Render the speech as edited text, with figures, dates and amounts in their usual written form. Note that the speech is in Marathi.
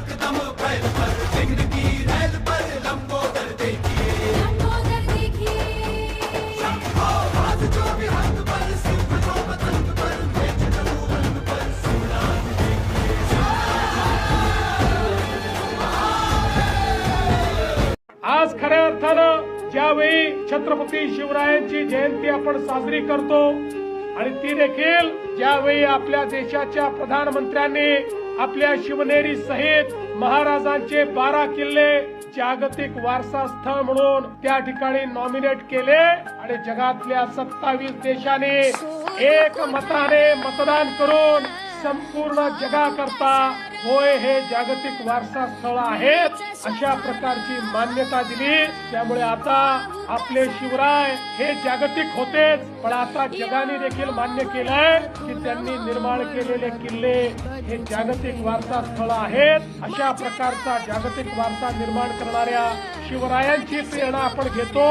कदम पैर पर जिंदगी रैल पर लंबोदर देखिए शंखो बाज जो भी हाथ पर सिंह जो पतंग पर मेच चलू रंग पर सिमरान आज खऱ्या अर्थानं ज्यावेळी छत्रपती शिवरायांची जयंती आपण साजरी करतो आणि ती देखील ज्यावेळी आपल्या देशाच्या प्रधानमंत्र्यांनी आपल्या शिवनेरी सहित महाराजांचे 12 किल्ले जागतिक वारसा स्थळ म्हणून त्या ठिकाणी नॉमिनेट केले आणि जगातल्या 27 देशांनी एक मताने मतदान करून संपूर्ण जगाकरता होय हे जागतिक वारसा स्थळ आहेत अशा प्रकारची मान्यता दिली। त्यामुळे आता आपले शिवराय हे जागतिक होतेच, पण आता जगाने देखील मान्य केलंय की त्यांनी निर्माण केलेले किल्ले हे जागतिक वारसा स्थळ आहेत। अशा प्रकारचा जागतिक वारसा निर्माण करणाऱ्या शिवरायांची प्रेरणा आपण घेतो।